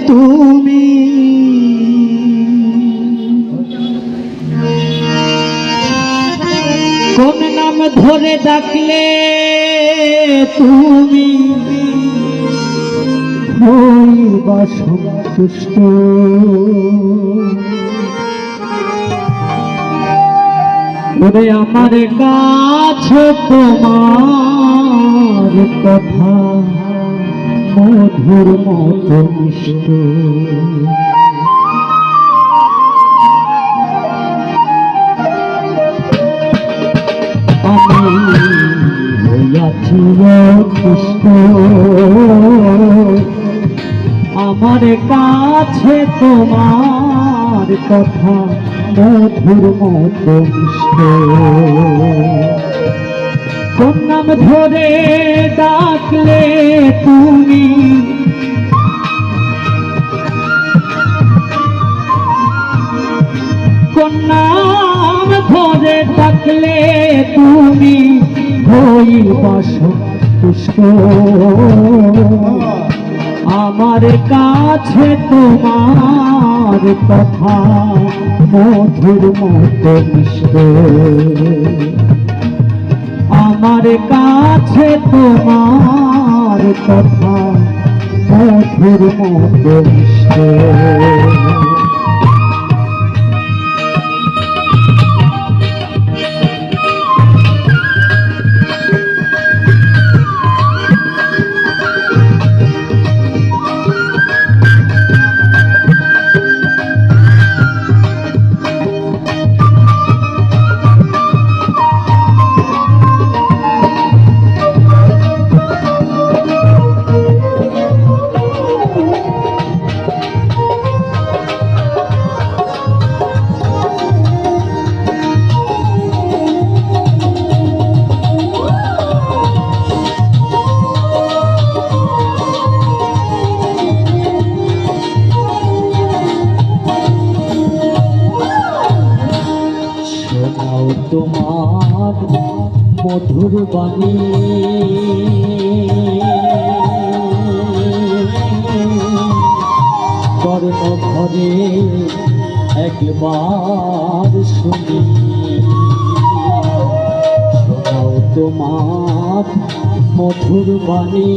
তুমি কোন নাম ধরে ডাকলে তুমি হইবা সন্তুষ্ট ওরে আমার কাছে তোমার কথা মধুর মতো মিষ্ট আমি হইয়াছি অতিষ্ঠ আমার কাছে তোমার কথা মধুর মতো মিষ্ট কোন নাম ধরে ডাকলে তুমি কোন নাম ধরে ডাকলে তুমি হইবা সন্তুষ্ট আমার কাছে তোমার কথা মধুর মতো মিষ্ট আমার কাছে তোমার কথা মধুর মতো মিষ্ট তোমার মধুর বাণী কর্ণ ঘরে একবার শুনি শোনাও তোমার মধুর বাণী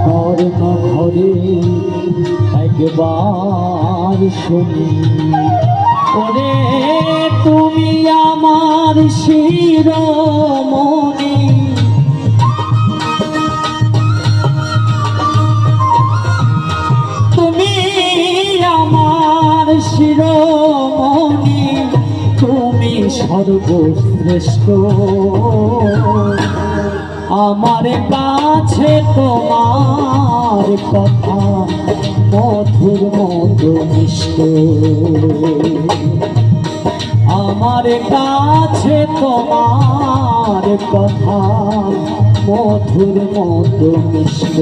কর্ণ ঘরে একবার শুনি ওরে তুমি আমার শিরোমণি তুমি আমার শিরোমণি তুমি সর্বশ্রেষ্ঠ আমার কাছে তোমার কথা মধুর মতো মিষ্ট আমার কাছে তোমার কথা মধুর মতো মিষ্ট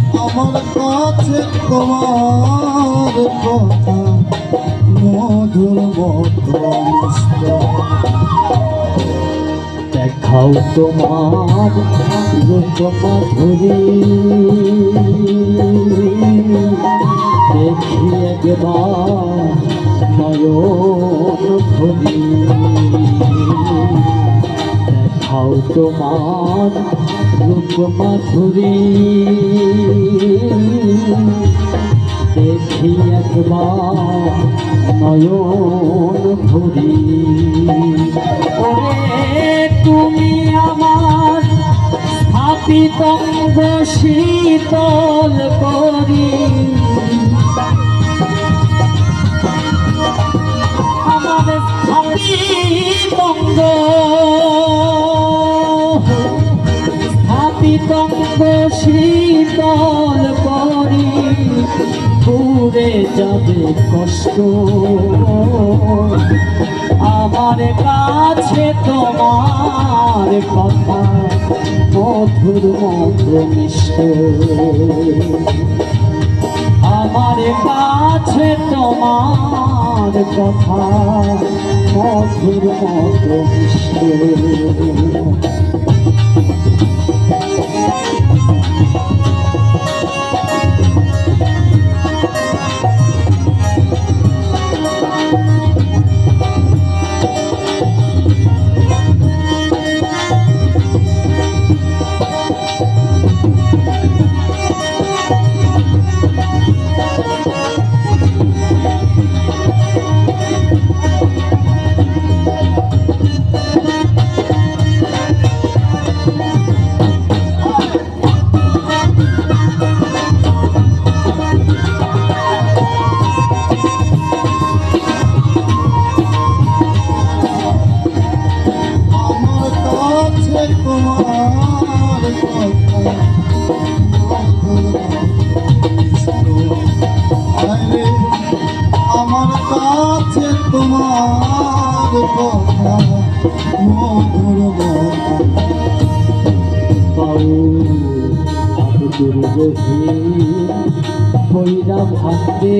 আমার কাছে তোমার কথা মধুর মতো মিষ্ট দেখাও তোমার রূপ মাধুরী দেখি একবার নয়ন ভরি দেখাও তোমার রূপ মাধুরী দেখি একবার নয়ন ভরি পিতঙ্গ শীতল করি আমার পিতঙ্গ পিতঙ্গ শীতল করি পুরে যাবে কষ্ট আমার কাছে তোমার কথা মধুর মধুর মিষ্ট আমার কাছে তোমার কথা মধুর মধুর মিষ্ট আমার কাছে তোমার কথা মধুর আব্দুর রহিম হইরা ভাতে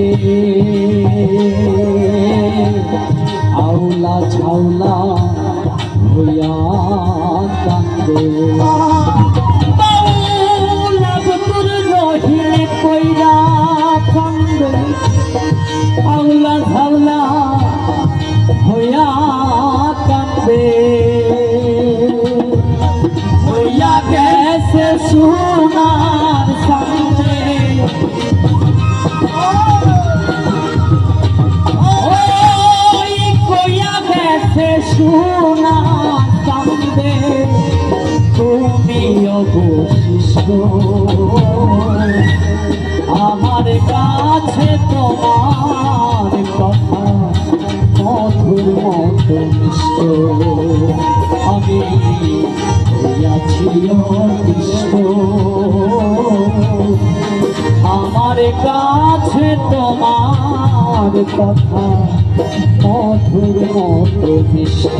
আউলা ছাউলা হইয়া কান্দে আব্দুর রহিম কইরা কান্দে আউলা ছাউলা হইয়া কান্দে হইয়া গেছে সোনার সঙ্গে ওই কইয়া গেছে সোনার সঙ্গে তুমি অবশিষ্ট আমার কাছে তোমার কথা মধুর মধুর মিষ্ট আমি হইয়াছি অতিষ্ঠ আমার কাছে তোমার কথা মধুর মধুর মিষ্ট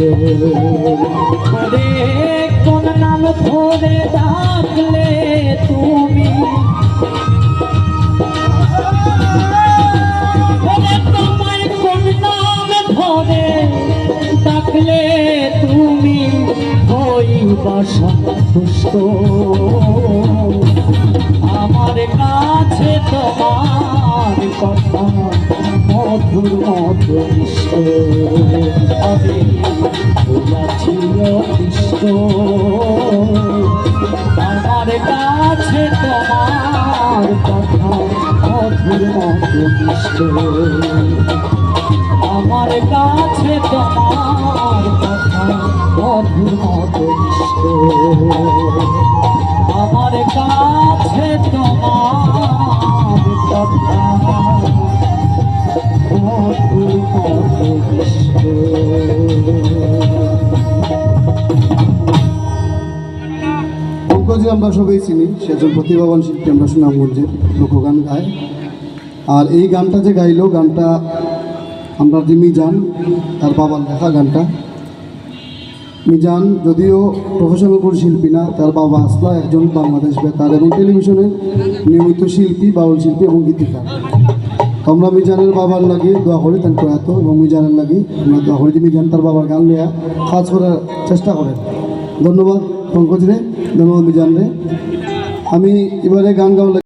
রে কোন নাম ধরে ডাকলে তুমি তোমায় কোন নাম ধরে ডাকলে তুমি হইবা সন্তুষ্ট আমার কাছে তোমার কথা মধুর মধুর মিষ্ট আমি হইয়াছি অতিষ্ঠ আমার কাছে তোমার কথা মধুর মধুর মিষ্ট আমার কাছে তোমার কথা মধুর মধুর মিষ্ট আমার কাছে তোমার কথা মধুর মধুর মিষ্ট পঙ্কজে আমরা সবাই চিনি, সে একজন প্রতিভাবান শিল্পী, আমরা সুনামগঞ্জের লোকগান গায়। আর এই গানটা যে গাইলো, গানটা আমরা যে মিজান তার বাবার লেখা গানটা। মিজান যদিও প্রফেশনাল কোনো শিল্পী না, তার বাবা আসলা একজন বাংলাদেশ বেতার এবং টেলিভিশনের নিয়মিত শিল্পী, বাউল শিল্পী এবং গীতিকার। আমরা মিজানের বাবার লাগি দোয়া করি, তার প্রয়াত, এবং মিজানের লাগি আমরা দোয়া করি যে মিজান তার বাবার গান নেওয়া কাজ করার চেষ্টা করেন। ধন্যবাদ পঙ্কজ রে, ধন্যবাদ মিজান রে। আমি এবারে গান গাওয়া